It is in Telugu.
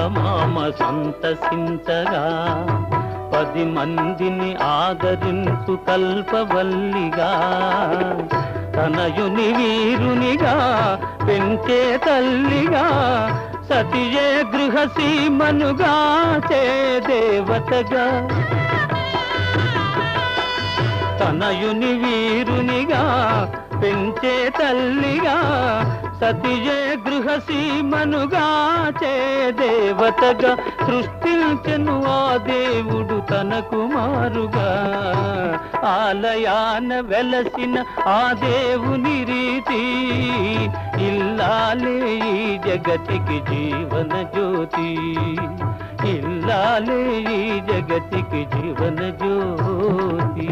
చందమామ సంతసించగా 10 మందిని ఆదరించు కల్పవల్లిగా తనయుని వీరునిగా పెంచే తల్లిగా సతియే గృహసీమనుగా చే దేవతగా తనయుని వీరునిగా పెంచే తల్లిగా సతియే గృహసీమనుగా చే దేవతగా సృష్టించెను ఆ దేవుడు తన కుమారుగా ఆలయాన వెలసిన ఆ దేవుని రీతి ఇల్లాలే ఈ జగతికి జీవన జ్యోతి ఇల్లాలే ఈ జగతికి జీవన జ్యోతి